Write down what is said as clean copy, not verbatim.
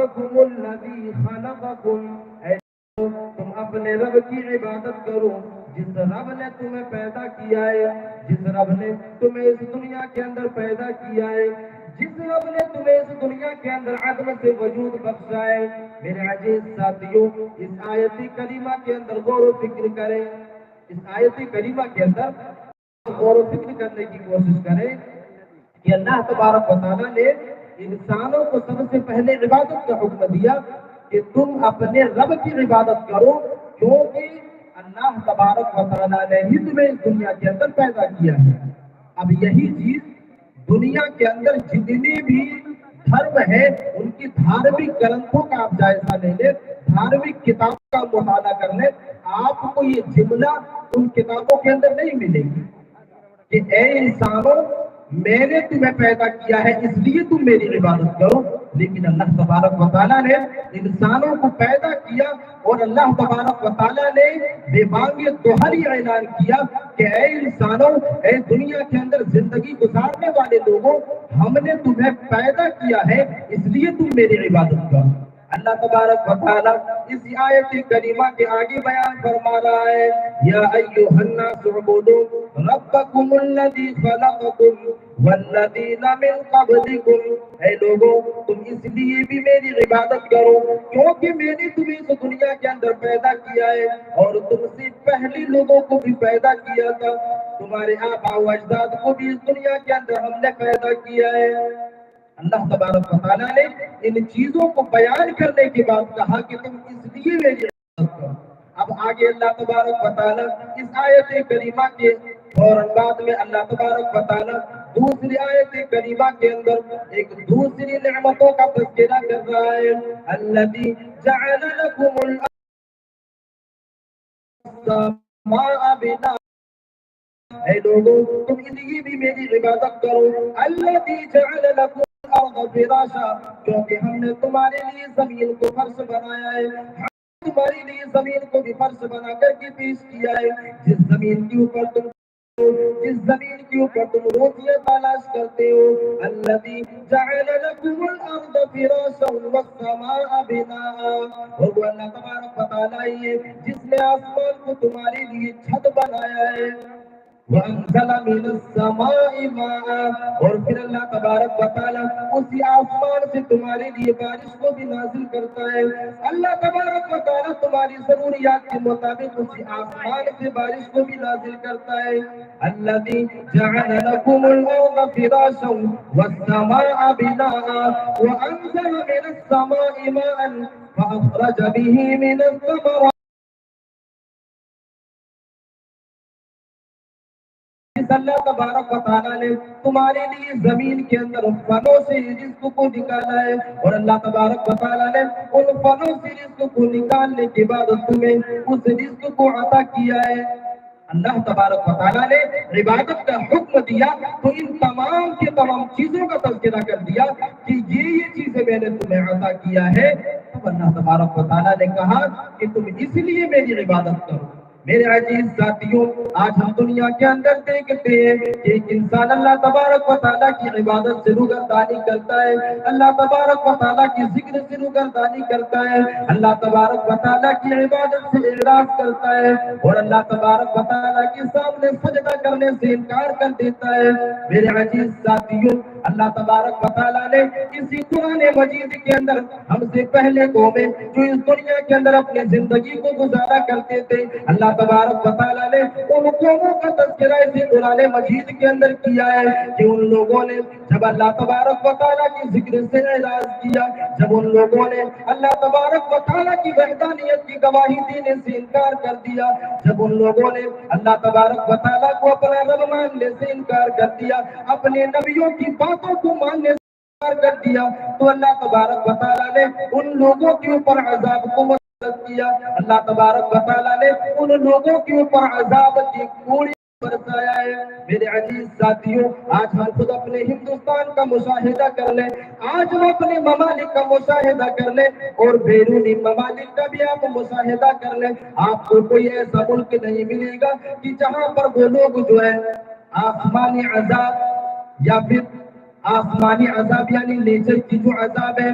ربکم الذی خلقکم، اے تم اپنے رب کی عبادت کرو جس رب نے تمہیں پیدا کیا ہے، جس رب نے تمہیں اس دنیا کے اندر پیدا کیا ہے، جس رب نے تمہیں اس دنیا کے اندر عدم سے وجود بخشا ہے۔ میرے عزیز ساتھیوں، اس آیت کریمہ کے اندر غور و فکر کریں، اس آیت کریمہ کے اندر غور و فکر کرنے کی کوشش کریں کہ اللہ تبارک و تعالیٰ نے انسانوں کو سب سے پہلے عبادت کا حکم دیا کہ تم اپنے رب کی عبادت کرو، کیونکہ اللہ تبارک و تعالیٰ نے ہی تمہیں اس دنیا کے اندر پیدا کیا ہے۔ اب یہی چیز دنیا کے اندر جتنی بھی دھرم ہے ان کی دھارمک گرنتھوں کا آپ جائزہ لے لیں، دھارمک کتاب کا مطالعہ کر لیں، آپ کو یہ جملہ ان کتابوں کے اندر نہیں ملے گی کہ اے انسانوں میں نے تمہیں پیدا کیا ہے اس لیے تم میری عبادت کرو۔ لیکن اللہ تبارک و تعالیٰ نے انسانوں کو پیدا کیا اور اللہ تبارک و تعالیٰ نے بے بانگ دوہری اعلان کیا کہ اے انسانوں، اے دنیا کے اندر زندگی گزارنے والے لوگوں، ہم نے تمہیں پیدا کیا ہے اس لیے تم میری عبادت کرو۔ اللہ تبارک و تعالیٰ اس آیت کریمہ کے آگے بیان فرما رہا ہے، یا ایھا الناس اعبدوا ربکم الذی خلقکم والذین من قبلکم، اے لوگوں تم اس لیے بھی میری عبادت کرو کیونکہ میں نے تمہیں اس دنیا کے اندر پیدا کیا ہے اور تم سے پہلے لوگوں کو بھی پیدا کیا تھا، تمہارے آباء و اجداد کو بھی اس دنیا کے اندر ہم نے پیدا کیا ہے۔ اللہ تبارک و تعالیٰ نے ان چیزوں کو بیان کرنے کے بعد کہا کہ تم اس لیے میری عبادت کرو۔ اب آگے اللہ تبارک و تعالیٰ اس آیت کریمہ کے فوراً بعد میں اللہ تبارک و تعالیٰ دوسری آیت کریمہ کے اندر ایک دوسری نعمتوں کا تذکرہ کر رہا ہے، الذی جعل لکم السماء بناء، اے لوگوں تم اس لیے بھی میری عبادت کرو، الذی جعل لکم الارض فراشا، کیونکہ ہم نے تمہارے لیے زمین کو فرش بنایا ہے، تمہارے لیے زمین کو بھی فرش بنا کر کے پیش کیا ہے، جس زمین کے اوپر تم روزیاں تلاش کرتے ہو، الذی جعل لکم الارض فراشا والسماء بناء، اور وہ اللہ تبارک و تعالیٰ ہی ہے جس نے آسمان کو تمہارے لیے چھت بنایا ہے، وَأَنزَلَ مِنَ السَّمَاءِ مَاءً، اور پھر اللہ تبارک و تعالیٰ اسی آسمان سے تمہارے لیے بارش کو بھی نازل کرتا ہے۔ اللہ تبارک و تعالیٰ تمہاری ضروریات کے مطابق اسی آسمان سے بارش کو بھی نازل کرتا ہے۔ الذی جعل لکم الارض فراشا والسماء بناء وانزل من السماء ماء فاخرج به من الثمرات، اللہ تبارک و تعالیٰ نے تمہارے لیے زمین کے اندر فنوں سے رزق کو نکالا ہے، اور اللہ تبارک و تعالیٰ نے ان فنوں سے رزق کو نکالنے کے بعد تمہیں اس رزق کو عطا کیا ہے۔ اللہ تبارک و تعالیٰ نے عبادت کا حکم دیا تو ان تمام کے تمام چیزوں کا تذکرہ کر دیا کہ یہ چیزیں میں نے تمہیں عطا کیا ہے، تب اللہ تبارک و تعالیٰ نے کہا کہ تم اس لیے میری عبادت کرو۔ میرے عزیز ساتھیوں، آج ہم دنیا کے اندر دیکھتے ہیں کہ ایک انسان اللہ تبارک و تعالیٰ کی عبادت سے روگردانی کرتا ہے، اللہ تبارک و تعالیٰ کی ذکر سے روگردانی کرتا ہے، اللہ تبارک و تعالیٰ کی عبادت سے اعراض کرتا ہے، اور اللہ تبارک و تعالیٰ کے سامنے سجدہ کرنے سے انکار کر دیتا ہے۔ میرے عزیز ساتھیوں، اللہ تبارک و تعالیٰ نے اسی قرآن مجید کے اندر ہم سے پہلے قومیں جو اس دنیا کے اندر اپنی زندگی کو گزارا کرتے تھے، اللہ تبارک و تعالیٰ نے ان قوموں کا تذکرہ اسی قرآن مجید کے اندر کیا ہے کہ ان لوگوں نے جب اللہ تبارک و تعالیٰ کی ذکر سے اعراض کیا، جب ان لوگوں نے اللہ تبارک و تعالیٰ کی وحدانیت کی گواہی دینے سے انکار کر دیا، جب ان لوگوں نے اللہ تبارک و تعالیٰ کو اپنا رب ماننے سے انکار کر دیا، اپنے نبیوں کی باتوں کو ماننے سے کر دیا، تو اللہ تبارک و تعالیٰ نے ان لوگوں کے اوپر عذاب کو مسلط کیا، اللہ تبارک و تعالیٰ نے ان لوگوں کے اوپر عذاب کی پوری برسایا ہے۔ میرے عزیز ساتھیوں، آج ہم خود اپنے ہندوستان کا مشاہدہ کر لیں، آج ہم اپنے ممالک کا مشاہدہ کر لیں اور بیرونی ممالک کا بھی آپ مشاہدہ کر لیں، آپ کو کوئی ایسا ملک نہیں ملے گا کہ جہاں پر وہ لوگ جو ہے آسمانی عذاب یا پھر آسمانی عذاب یعنی نیچر کی جو عذاب ہے